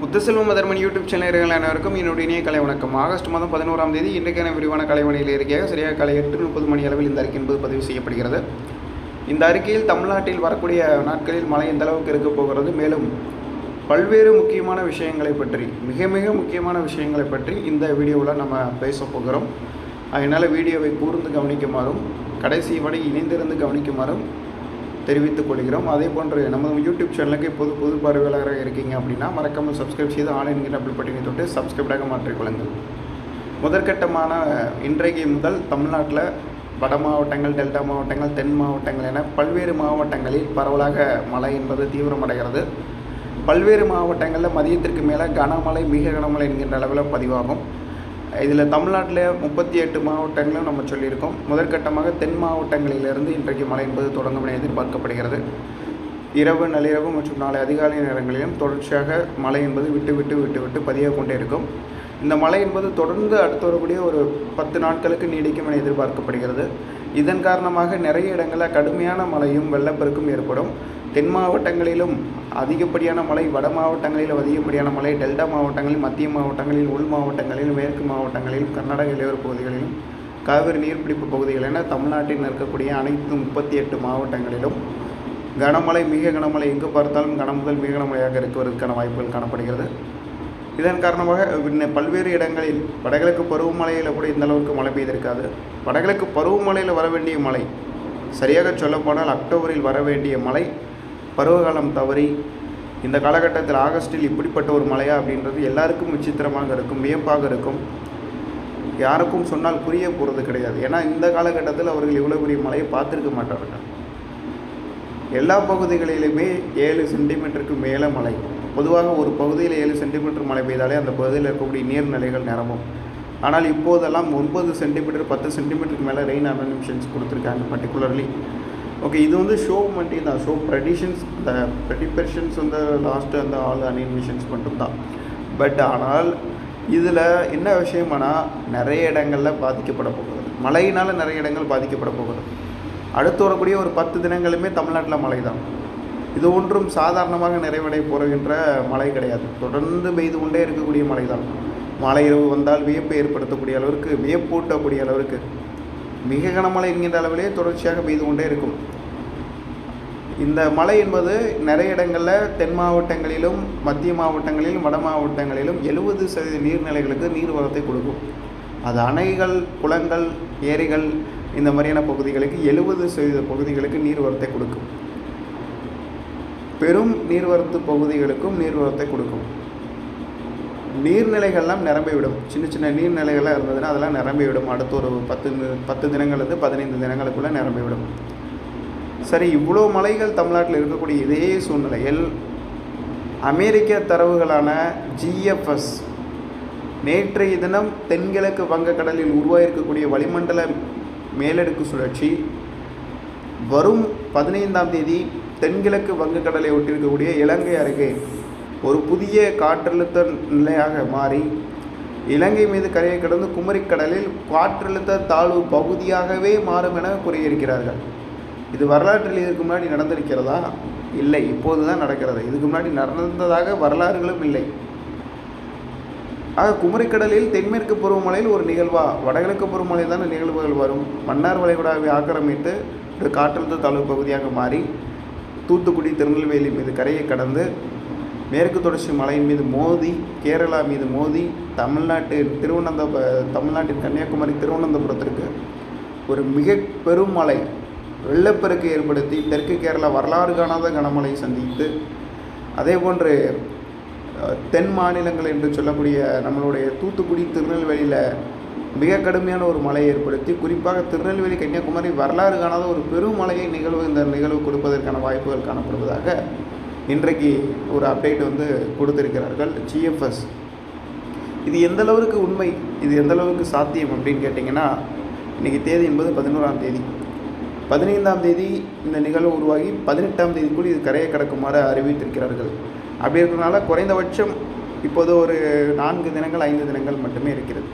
Muthuselvam மதர்மன் YouTube சேனல்கள் அனைவருக்கும் என்னுடைய இனிய கலை வணக்கம். ஆகஸ்ட் மாதம் 11ஆம் தேதி இன்றைக்கான விரிவான கலைவணியில் இருக்கையாக சரியாக காலை 8:30 மணி அளவில் இந்த அறிக்கை என்பது பதிவு செய்யப்படுகிறது. இந்த அறிக்கையில் தமிழ்நாட்டில் வரக்கூடிய நாட்களில் மழை எந்த அளவுக்கு இருக்க போகிறது, மேலும் பல்வேறு முக்கியமான விஷயங்களை பற்றி மிக முக்கியமான விஷயங்களை பற்றி இந்த வீடியோவில் நம்ம பேச போகிறோம். அதனால் வீடியோவை கூர்ந்து கவனிக்குமாறும் கடைசி வரை இணைந்திருந்து கவனிக்குமாறும் தெரிவித்துக் கொள்கிறோம். அதே போன்று நமது யூடியூப் சேனலுக்கு இப்போது புது பார்வையாளராக இருக்கீங்க அப்படின்னா மறக்காமல் சப்ஸ்கிரைப் செய்து ஆல் என்கிற டபுள் பட்டனை தொட்டு சப்ஸ்கிரைபாக மாற்றிக்கொள்ளுங்கள். முதற்கட்டமான இன்றைக்கு முதல் தமிழ்நாட்டில் வட மாவட்டங்கள், டெல்டா மாவட்டங்கள், தென் மாவட்டங்கள் என பல்வேறு மாவட்டங்களில் பரவலாக மழை என்பது தீவிரமடைகிறது. பல்வேறு மாவட்டங்களில் மதியத்திற்கு மேலே கனமழை, மிக கனமழை என்கின்ற அளவில் பதிவாகும். இதில் தமிழ்நாட்டில் 38 மாவட்டங்களும் நம்ம சொல்லியிருக்கோம். முதற்கட்டமாக தென் மாவட்டங்களிலிருந்து இன்றைக்கு மழை என்பது தொடங்கும் என எதிர்பார்க்கப்படுகிறது. இரவு, நள்ளிரவு மற்றும் நாளை அதிகாலை நேரங்களிலும் தொடர்ச்சியாக மழை என்பது விட்டு பதிய கொண்டே இருக்கும். இந்த மழை என்பது தொடர்ந்து அடுத்து வரக்கூடிய ஒரு 10 நாட்களுக்கு நீடிக்கும் என எதிர்பார்க்கப்படுகிறது. இதன் காரணமாக நிறைய இடங்களில் கடுமையான மழையும் வெள்ளப்பெருக்கும் ஏற்படும். தென் மாவட்டங்களிலும் அதிகப்படியான மழை, வட மாவட்டங்களில் அதிகப்படியான மழை, டெல்டா மாவட்டங்களில், மத்திய மாவட்டங்களில், உள் மாவட்டங்களில், மேற்கு மாவட்டங்களிலும், கர்நாடக இளையோர பகுதிகளிலும், காவிரி நீர்பிடிப்பு பகுதிகள் என தமிழ்நாட்டில் இருக்கக்கூடிய அனைத்து 38 மாவட்டங்களிலும் கனமழை, மிக கனமழை, எங்கு பார்த்தாலும் கனமுதல் மிக கனமழையாக இருக்குவதற்கான வாய்ப்புகள் காணப்படுகிறது. இதன் காரணமாக பல்வேறு இடங்களில் வடகிழக்கு பருவமழையில் கூட இந்த அளவுக்கு மழை பெய்திருக்காது. வடகிழக்கு பருவமழையில் வர வேண்டிய மழை, சரியாக சொல்லப்போனால் அக்டோபரில் வர வேண்டிய மழை பருவகாலம் தவறி இந்த காலகட்டத்தில் ஆகஸ்டில் இப்படிப்பட்ட ஒரு மழையா அப்படின்றது எல்லாருக்கும் விசித்திரமாக இருக்கும், வியப்பாக இருக்கும். யாருக்கும் சொன்னால் புரிய போகிறது கிடையாது. ஏன்னா இந்த காலகட்டத்தில் அவர்கள் இவ்வளோ பெரிய மழையை பார்த்துருக்க மாட்டார்கள். எல்லா பகுதிகளிலுமே 7 சென்டிமீட்டருக்கு மேலே மழை. பொதுவாக ஒரு பகுதியில் 7 சென்டிமீட்டர் மழை பெய்தாலே அந்த பகுதியில் இருக்கக்கூடிய நீர்நிலைகள் நிரம்பும். ஆனால் இப்போதெல்லாம் 9 சென்டிமீட்டர் 10 சென்டிமீட்டருக்கு மேலே ரெயின் அனிமேஷன்ஸ் கொடுத்துருக்காங்க பர்டிகுலர்லி. ஓகே, இது வந்து ஷோ மட்டும் தான், ஷோ ப்ரெடிஷன்ஸ், இந்த ப்ரெடிபெர்ஷன்ஸ் வந்து லாஸ்ட்டு அந்த ஆல் அனிமேஷன்ஸ் மட்டும்தான். பட் ஆனால் இதில் என்ன விஷயம்னா நிறைய இடங்களில் பாதிக்கப்பட போகிறது. மழையினால் நிறைய இடங்கள் பாதிக்கப்பட போகிறது. அடுத்து வரக்கூடிய ஒரு 10 தினங்களுமே தமிழ்நாட்டில் மழை தான். இது ஒன்றும் சாதாரணமாக நிறைவடைய போகின்ற மழை கிடையாது. தொடர்ந்து பெய்து கொண்டே இருக்கக்கூடிய மழை தான். மழை இரவு வந்தால் வியப்பை ஏற்படுத்தக்கூடிய அளவிற்கு, வியப்பூட்டக்கூடிய அளவிற்கு மிக கனமழை என்கின்ற அளவிலே தொடர்ச்சியாக பெய்து கொண்டே இருக்கும். இந்த மழை என்பது நிறைய இடங்களில் தென் மாவட்டங்களிலும், மத்திய மாவட்டங்களிலும், வட மாவட்டங்களிலும் 70% நீர்நிலைகளுக்கு நீர்வரத்தை கொடுக்கும். அது அணைகள், குளங்கள், ஏரிகள் இந்த மாதிரியான பகுதிகளுக்கு 70% பகுதிகளுக்கு நீர்வரத்தை கொடுக்கும். பெரும் நீர்வரத்து பகுதிகளுக்கும் நீர்வரத்தை கொடுக்கும். நீர்நிலைகள்லாம் நிரம்பிவிடும். சின்ன நீர்நிலைகள்லாம் இருந்ததுன்னா அதெல்லாம் நிரம்பிவிடும். அடுத்து ஒரு 10 தினங்களுக்கு 15 தினங்களுக்குள்ளே நிரம்பிவிடும். சரி, இவ்வளோ மலைகள் தமிழ்நாட்டில் இருக்கக்கூடிய இதே சூழ்நிலையில் அமெரிக்க தரவுகளான GFS நேற்றைய தினம் தென்கிழக்கு வங்கக்கடலில் உருவாகியிருக்கக்கூடிய வளிமண்டல மேலடுக்கு சுழற்சி வரும் 15ஆம் தேதி தென்கிழக்கு வங்கக்கடலை ஒட்டியிருக்கக்கூடிய இலங்கை அருகே ஒரு புதிய காற்றழுத்த நிலையாக மாறி இலங்கை மீது கரையை கடந்து குமரிக்கடலில் காற்றழுத்த தாழ்வு பகுதியாகவே மாறும் என கூறியிருக்கிறார்கள். இது வரலாற்றில் இதுக்கு முன்னாடி நடந்திருக்கிறதா? இல்லை, இப்போது தான் நடக்கிறது. இதுக்கு முன்னாடி நடந்ததாக வரலாறுகளும் இல்லை. ஆக குமரிக்கடலில் தென்மேற்கு பருவமழையில் ஒரு நிகழ்வா, வடகிழக்கு பருவமழையில் தான் நிகழ்வுகள் வரும். மன்னார் வளைகுடாவை ஆக்கிரமித்து ஒரு காற்றழுத்த தாழ்வு பகுதியாக மாறி தூத்துக்குடி, திருநெல்வேலி மீது கரையை கடந்து மேற்கு தொடர்ச்சி மலையின் மீது மோதி, கேரளா மீது மோதி, தமிழ்நாட்டின் கன்னியாகுமரி, திருவனந்தபுரத்திற்கு ஒரு மிக பெரும் மழை, வெள்ளப்பெருக்கு ஏற்படுத்தி தெற்கு கேரளா வரலாறு காணாத கனமழை சந்தித்து, அதே போன்று தென் மாநிலங்கள் என்று சொல்லக்கூடிய நம்மளுடைய தூத்துக்குடி, திருநெல்வேலியில் மிக கடுமையான ஒரு மழை ஏற்படுத்தி, குறிப்பாக திருநெல்வேலி, கன்னியாகுமரி வரலாறு காணாத ஒரு பெரும் மழையை இந்த நிகழ்வு கொடுப்பதற்கான வாய்ப்புகள் காணப்படுவதாக இன்றைக்கு ஒரு அப்டேட் வந்து கொடுத்திருக்கிறார்கள் GFS. இது எந்த அளவுக்கு உண்மை, இது எந்த அளவுக்கு சாத்தியம் அப்படின்னு கேட்டிங்கன்னா, இன்றைக்கி தேதி என்பது 11ஆம் தேதி. 15ஆம் தேதி இந்த நிகழ்வு உருவாகி 18ஆம் தேதிக்குள் இது கரையை கடக்குமாறு அறிவித்திருக்கிறார்கள். அப்படி இருக்கிறதுனால குறைந்தபட்சம் இப்போது ஒரு 4 தினங்கள் 5 தினங்கள் மட்டுமே இருக்கிறது.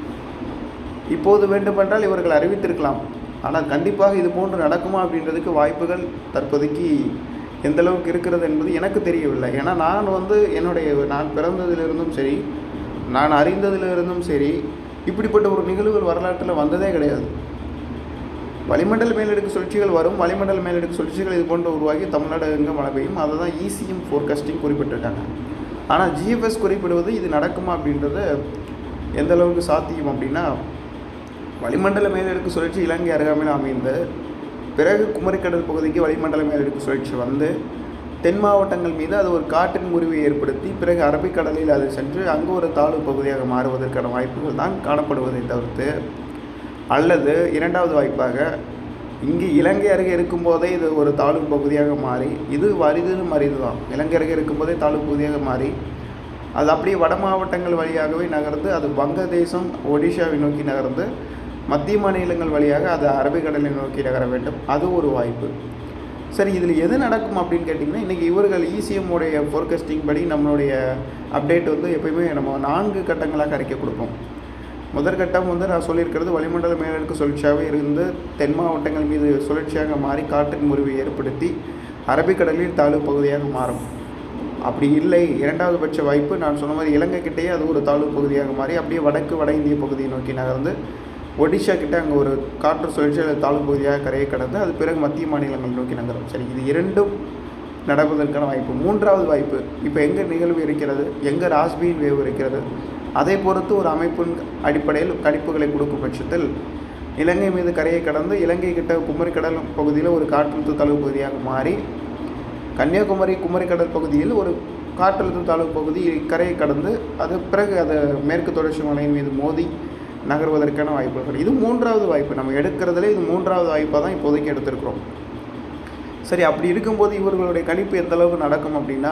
இப்போது வேண்டுமென்றால் இவர்கள் அறிவித்திருக்கலாம். ஆனால் கண்டிப்பாக இது போன்று நடக்குமா அப்படின்றதுக்கு வாய்ப்புகள் தற்போதைக்கு எந்த அளவுக்கு இருக்கிறது என்பது எனக்கு தெரியவில்லை. ஏன்னா நான் பிறந்ததிலிருந்தும் சரி, நான் அறிந்ததிலிருந்தும் சரி, இப்படிப்பட்ட ஒரு நிகழ்வுகள் வரலாற்றில் வந்ததே கிடையாது. வளிமண்டல மேலடுக்கு சுழற்சிகள் வரும், வளிமண்டல மேலடுக்கு சுழற்சிகள் இது போன்று உருவாகி தமிழ்நாடு எங்கே மழை பெய்யும், அதை தான் ECM ஃபோர்காஸ்டிங் குறிப்பிட்டிருக்காங்க. ஆனால் GFS குறிப்பிடுவது இது நடக்குமா அப்படின்றது எந்த அளவுக்கு சாத்தியம் அப்படின்னா, வளிமண்டல மேலடுக்கு சுழற்சி இலங்கை அருகாமையில் அமைந்து பிறகு குமரிக்கடல் பகுதிக்கு வளிமண்டல மேலடுக்கு சுழற்சி வந்து தென் மாவட்டங்கள் மீது அது ஒரு காற்றின் முறிவை ஏற்படுத்தி பிறகு அரபிக்கடலில் அது சென்று அங்கு ஒரு தாழ்வு பகுதியாக மாறுவதற்கான வாய்ப்புகள் தான் காணப்படுவதை தவிர்த்து, அல்லது இரண்டாவது வாய்ப்பாக இங்கு இலங்கை அருகே இருக்கும்போதே இது ஒரு தாழ்வு பகுதியாக மாறி, இது அரிது தான், இலங்கை அருகே இருக்கும்போதே தாழ்வு பகுதியாக மாறி அது அப்படியே வட மாவட்டங்கள் வழியாகவே நகர்ந்து அது வங்கதேசம் ஒடிஷாவை நோக்கி நகர்ந்து மத்திய மாநிலங்கள் வழியாக அது அரபிக்கடலை நோக்கி நகர வேண்டும். அது ஒரு வாய்ப்பு. சரி, இதில் எது நடக்கும் அப்படின்னு கேட்டிங்கன்னா, இன்றைக்கி இவர்கள் ECM உடைய ஃபோர்காஸ்டிங் படி நம்மளுடைய அப்டேட் எப்போயுமே நம்ம 4 கட்டங்களாக அறிக்கை கொடுப்போம். முதல் கட்டம் நான் சொல்லியிருக்கிறது வளிமண்டல மேலடுக்கு சுழற்சியாகவே இருந்து தென் மாவட்டங்கள் மீது சுழற்சியாக மாறி காற்றின் முறிவை ஏற்படுத்தி அரபிக்கடலில் தாழ்வு பகுதியாக மாறும். அப்படி இல்லை, இரண்டாவது பட்ச வாய்ப்பு நான் சொன்ன மாதிரி இலங்கை கிட்டேயே அது ஒரு தாழ்வு பகுதியாக மாறி அப்படியே வட இந்திய பகுதியை நோக்கி நகர்ந்து ஒடிஷா கிட்டே அங்கே ஒரு காற்று சுழற்சி அல்லது தாழ்வு பகுதியாக கரையை கடந்து அது பிறகு மத்திய மாநிலங்கள் நோக்கி நகரும். சரி, இது இரண்டும் நடப்பதற்கான வாய்ப்பு. மூன்றாவது வாய்ப்பு, இப்போ எங்கே நிகழ்வு இருக்கிறது, எங்கே ராஸ்பியின் வேவ் இருக்கிறது, அதை பொறுத்து ஒரு அமைப்பின் அடிப்படையில் கணிப்புகளை கொடுக்கும் பட்சத்தில் இலங்கை மீது கரையை கடந்து இலங்கை கிட்ட குமரிக்கடல் பகுதியில் ஒரு காற்றழுத்த தாழ்வு பகுதியாக மாறி குமரிக்கடல் பகுதியில் ஒரு காற்றழுத்த தாழ்வு பகுதி கரையை கடந்து அது பிறகு அது மேற்கு தொடர்ச்சி மலையின் மீது மோதி நகர்வதற்கான வாய்ப்புகள். இது மூன்றாவது வாய்ப்பு. நம்ம எடுக்கிறதுல இது மூன்றாவது வாய்ப்பாக தான் இப்போதைக்கு எடுத்திருக்கிறோம். சரி, அப்படி இருக்கும்போது இவர்களுடைய கணிப்பு எந்த அளவுக்கு நடக்கும் அப்படின்னா,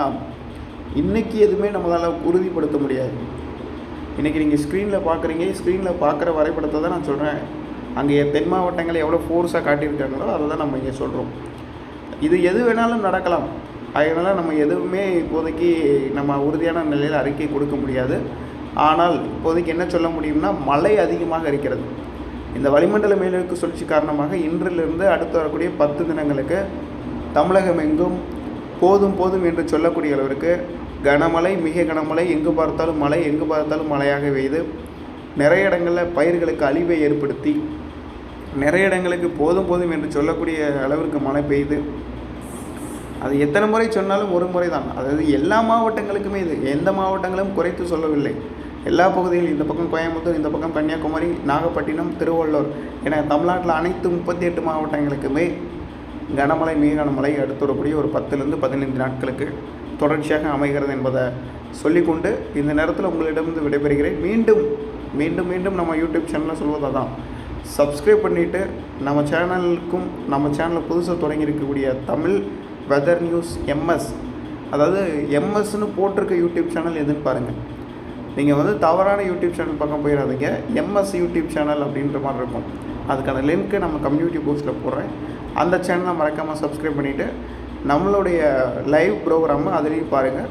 இன்றைக்கி எதுவுமே நம்மளால் உறுதிப்படுத்த முடியாது. இன்றைக்கி நீங்கள் ஸ்க்ரீனில் பார்க்குற வரைபடத்தை தான் நான் சொல்கிறேன். அங்கே தென் மாவட்டங்களை எவ்வளோ ஃபோர்ஸாக காட்டியிருக்காங்களோ அதை தான் நம்ம இங்கே சொல்கிறோம். இது எது வேணாலும் நடக்கலாம். அதனால் நம்ம எதுவுமே இப்போதைக்கு நம்ம உறுதியான நிலையில் அறிக்கை கொடுக்க முடியாது. ஆனால் இப்போதைக்கு என்ன சொல்ல முடியும்னா, மழை அதிகமாக இருக்கிறது. இந்த வளிமண்டல மேலடுக்கு சுழற்சி காரணமாக இன்றிலிருந்து அடுத்து வரக்கூடிய 10 தினங்களுக்கு தமிழகம் எங்கும் போதும் என்று சொல்லக்கூடிய அளவிற்கு கனமழை, மிக கனமழை, எங்கு பார்த்தாலும் மழையாக பெய்து நிறைய இடங்களில் பயிர்களுக்கு அழிவை ஏற்படுத்தி நிறைய இடங்களுக்கு போதும் என்று சொல்லக்கூடிய அளவிற்கு மழை பெய்து, அது எத்தனை முறை சொன்னாலும் ஒரு முறை தான். அதாவது எல்லா மாவட்டங்களுக்குமே இது, எந்த மாவட்டங்களும் குறைத்து சொல்லவில்லை. எல்லா பகுதிகளும், இந்த பக்கம் கோயம்புத்தூர், இந்த பக்கம் கன்னியாகுமரி, நாகப்பட்டினம், திருவள்ளூர் என தமிழ்நாட்டில் அனைத்து 38 மாவட்டங்களுக்குமே கனமழை, மிக கனமழை அடுத்து வரக்கூடிய ஒரு 10லேருந்து 15 நாட்களுக்கு தொடர்ச்சியாக அமைகிறது என்பதை சொல்லிக்கொண்டு இந்த நேரத்தில் உங்களிடமிருந்து விடைபெறுகிறேன். மீண்டும் நம்ம யூடியூப் சேனலில் சொல்வதாக தான், சப்ஸ்கிரைப் பண்ணிவிட்டு நம்ம சேனலில் புதுசாக தொடங்கியிருக்கக்கூடிய தமிழ் வெதர் நியூஸ் MS, அதாவது MSன்னு போட்டிருக்க யூடியூப் சேனல் எதுன்னு பாருங்கள். நீங்கள் தவறான யூடியூப் சேனல் பக்கம் போயிடாதீங்க. MS யூடியூப் சேனல் அப்படின்ற மாதிரி இருக்கும். அதுக்கான லிங்க்கு நம்ம கம்யூனிட்டி போஸ்ட்டில் போடுறேன். அந்த சேனலை மறக்காமல் சப்ஸ்கிரைப் பண்ணிவிட்டு நம்மளுடைய லைவ் ப்ரோக்ராமை அதுலேயும் பாருங்கள்.